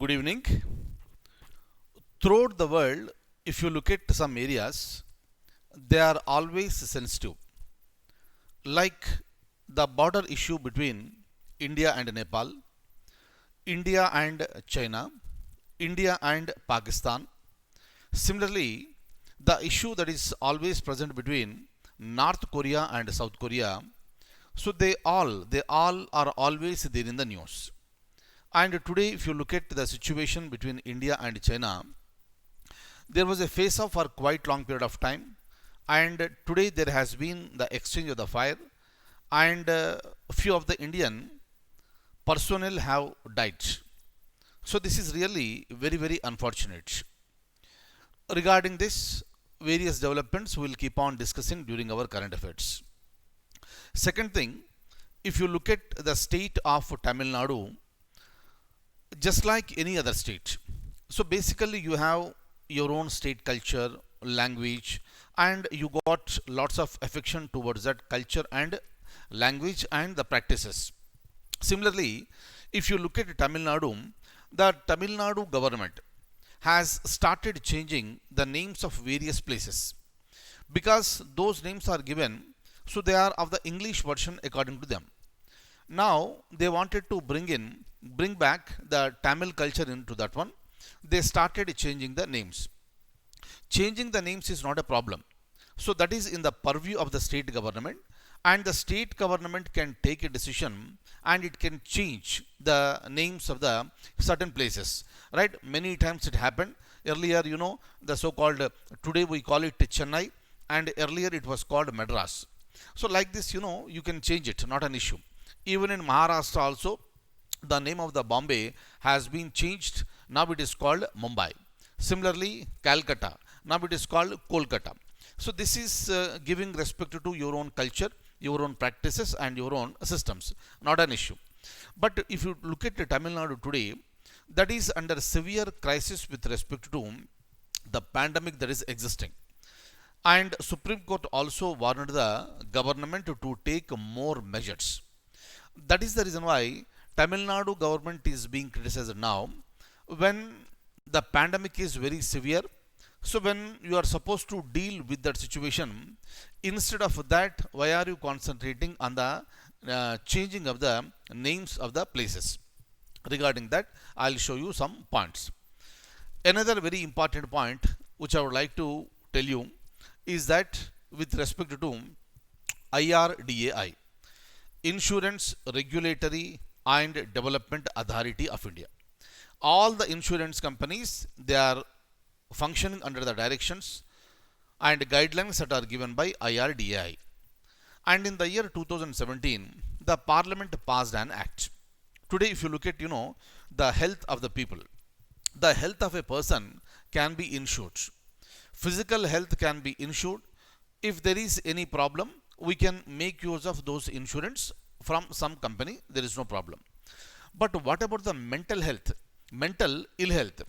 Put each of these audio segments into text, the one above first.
Good evening. Throughout the world, if you look at some areas, they are always sensitive, like the border issue between India and Nepal, India and China, India and Pakistan. Similarly, the issue that is always present between North Korea and South Korea. So they all are always there in the news. And today, if you look at the situation between India and China, there was a face off for quite long period of time, and today there has been the exchange of the fire, and few of the Indian personnel have died. So this is really very unfortunate. Regarding this, various developments we will keep on discussing during our current affairs. Second thing, if you look at the state of Tamil Nadu, just like any other state, so basically you have your own state culture, language, and you got lots of affection towards that culture and language and the practices. Similarly, if you look at Tamil Nadu, the Tamil Nadu government has started changing the names of various places because those names are given, so they are of the English version according to them. Now they wanted to bring back the Tamil culture into that one. They started changing the names. Changing the names is not a problem. So that is in the purview of the state government, and the state government can take a decision and it can change the names of the certain places. Right? Many times it happened. Earlier, the so-called, today we call it Chennai, and earlier it was called Madras. So like this, you can change it, not an issue. Even in Maharashtra also, the name of the Bombay has been changed. Now it is called Mumbai. Similarly, Calcutta. Now it is called Kolkata. So this is giving respect to your own culture, your own practices, and your own systems. Not an issue. But if you look at Tamil Nadu today, that is under severe crisis with respect to the pandemic that is existing. And Supreme Court also warned the government to take more measures. That is the reason why Tamil Nadu government is being criticized now when the pandemic is very severe. So when you are supposed to deal with that situation, instead of that, why are you concentrating on the changing of the names of the places? Regarding that, I'll show you some points. Another very important point which I would like to tell you is that with respect to IRDAI, Insurance Regulatory and Development Authority of India. All the insurance companies, they are functioning under the directions and guidelines that are given by IRDAI. And in the year 2017, the Parliament passed an act. Today, if you look at, the health of the people, the health of a person can be insured. Physical health can be insured. If there is any problem, we can make use of those insurance from some company. There is no problem. But what about the mental health, mental ill health?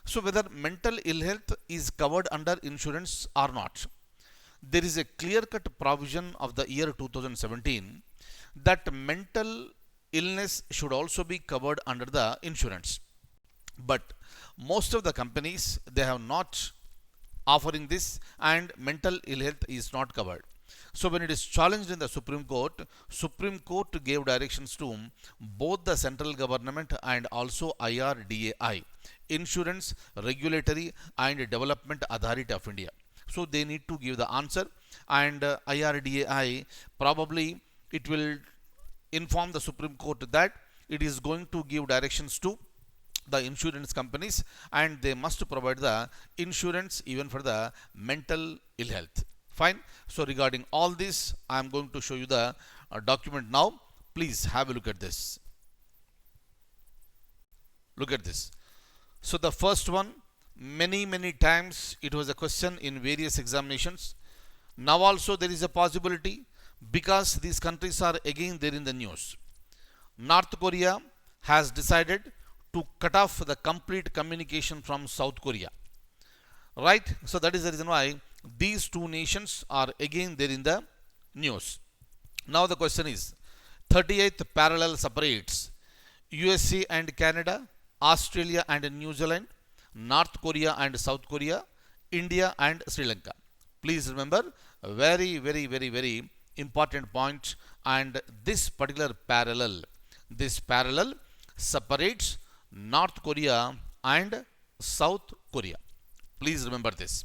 So whether mental ill health is covered under insurance or not, there is a clear-cut provision of the year 2017 that mental illness should also be covered under the insurance. But most of the companies, they have not offering this, and mental ill health is not covered. So when it is challenged in the Supreme Court gave directions to both the central government and also IRDAI, Insurance Regulatory and Development Authority of India. So they need to give the answer, and IRDAI probably it will inform the Supreme Court that it is going to give directions to the insurance companies, and they must provide the insurance even for the mental ill health. Fine. So regarding all this, I am going to show you the document now. Please have a look at this. Look at this. So the first one, many times it was a question in various examinations. Now also there is a possibility, because these countries are again there in the news. North Korea has decided to cut off the complete communication from South Korea. Right? So that is the reason why these two nations are again there in the news. Now the question is, 38th parallel separates USA and Canada Australia and New Zealand, North Korea and South Korea, India and Sri Lanka. Please remember, a very important point. And this parallel separates North Korea and South Korea. Please remember this.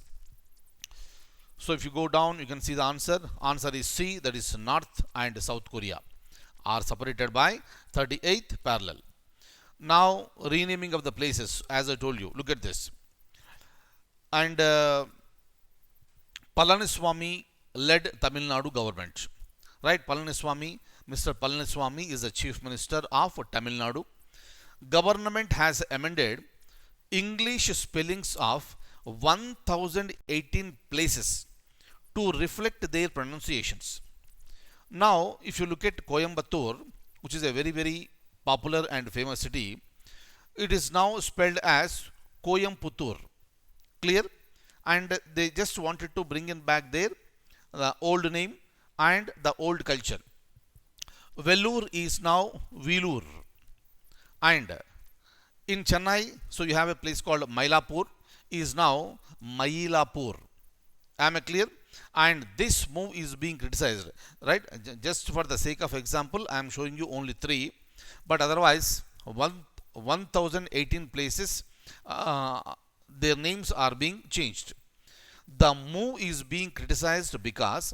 So if you go down, you can see the answer. Answer is C, that is North and South Korea are separated by 38th parallel. Now, renaming of the places, as I told you, look at this. And Palaniswamy led Tamil Nadu government. Right? Palaniswamy, Mr. Palaniswamy is the Chief Minister of Tamil Nadu. Government has amended English spellings of 1018 places to reflect their pronunciations. Now, if you look at Coimbatore, which is a very popular and famous city, it is now spelled as Coimbatore. Clear? And they just wanted to bring in back their old name and the old culture. Vellore is now Veloor. And in Chennai, so you have a place called Mylapore, is now Mylapore. Am I clear? And this move is being criticized, right? Just for the sake of example, I am showing you only 3, but otherwise 1018 places, their names are being changed. The move is being criticized because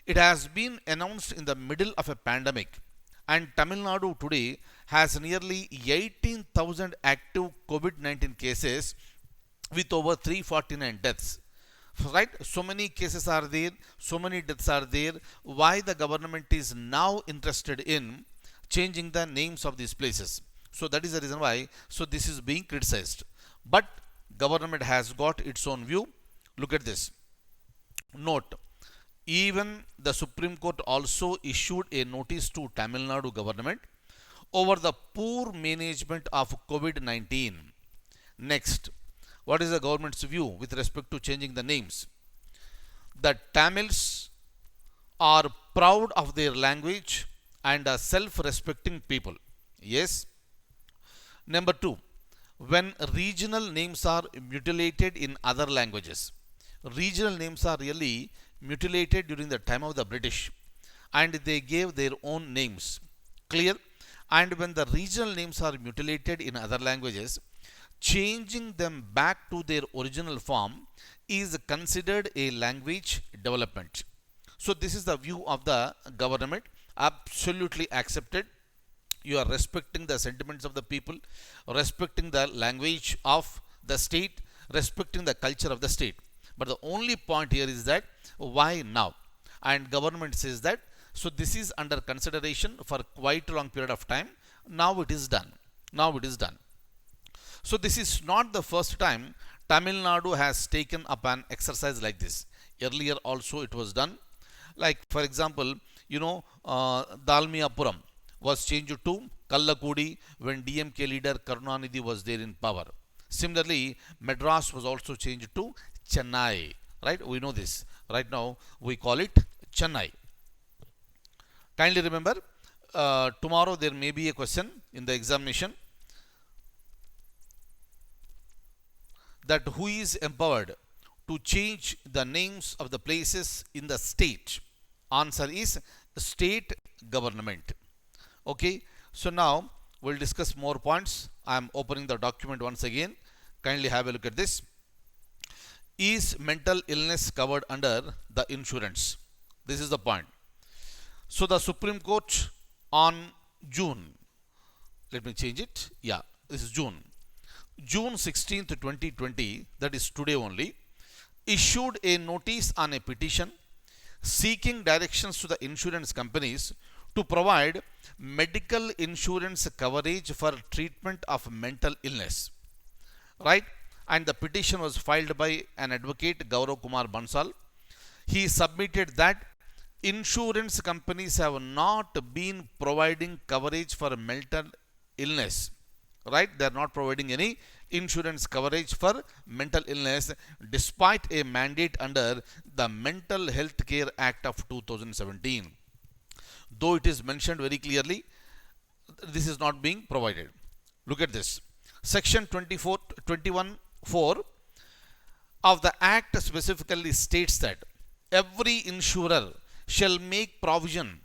it has been announced in the middle of a pandemic, and Tamil Nadu today has nearly 18,000 active COVID-19 cases with over 349 deaths. Right? So many cases are there, so many deaths are there. Why the government is now interested in changing the names of these places? So that is the reason why. So this is being criticized. But government has got its own view. Look at this. Note, even the Supreme Court also issued a notice to Tamil Nadu government over the poor management of COVID-19. Next, what is the government's view with respect to changing the names? The Tamils are proud of their language and are self-respecting people. Yes. Number 2, when regional names are mutilated in other languages, regional names are really mutilated during the time of the British, and they gave their own names. Clear? And when the regional names are mutilated in other languages, changing them back to their original form is considered a language development. So this is the view of the government. Absolutely accepted. You are respecting the sentiments of the people, respecting the language of the state, respecting the culture of the state. But the only point here is that why now? And government says that, so this is under consideration for quite a long period of time. Now it is done. Now it is done. So this is not the first time Tamil Nadu has taken up an exercise like this. Earlier also it was done. Like for example, Dalmiyapuram was changed to Kallakudi when DMK leader Karunanidhi was there in power. Similarly, Madras was also changed to Chennai. Right? We know this. Right now we call it Chennai. Kindly remember, tomorrow there may be a question in the examination that who is empowered to change the names of the places in the state. Answer is state government. Okay, so now we'll discuss more points. I am opening the document once again. Kindly have a look at this. Is mental illness covered under the insurance? This is the point. So the Supreme Court on June, let me change it. Yeah, this is June 16th, 2020, that is today only, issued a notice on a petition seeking directions to the insurance companies to provide medical insurance coverage for treatment of mental illness. Right? And the petition was filed by an advocate, Gaurav Kumar Bansal. He submitted that insurance companies have not been providing coverage for mental illness. Right? They are not providing any insurance coverage for mental illness despite a mandate under the Mental Health Care Act of 2017. Though it is mentioned very clearly, this is not being provided. Look at this. Section 21(4) of the Act specifically states that every insurer shall make provision,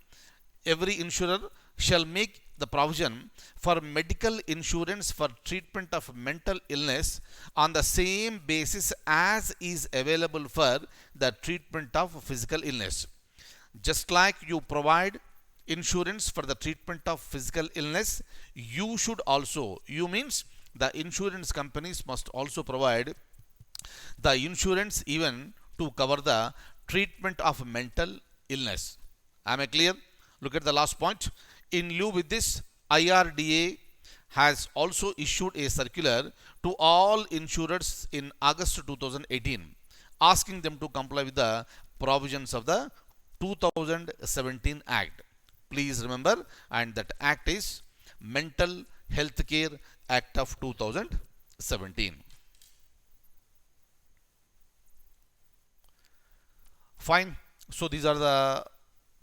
every insurer shall make the provision for medical insurance for treatment of mental illness on the same basis as is available for the treatment of physical illness. Just like you provide insurance for the treatment of physical illness, you should also, you means the insurance companies must also provide the insurance even to cover the treatment of mental illness. Am I clear? Look at the last point. In lieu with this, IRDA has also issued a circular to all insurers in August 2018 asking them to comply with the provisions of the 2017 Act. Please remember, and that act is Mental Health Care Act of 2017. Fine. So these are the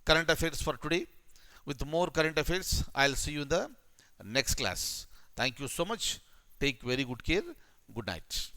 current affairs for today. With more current affairs, I'll see you in the next class. Thank you so much. Take very good care. Good night.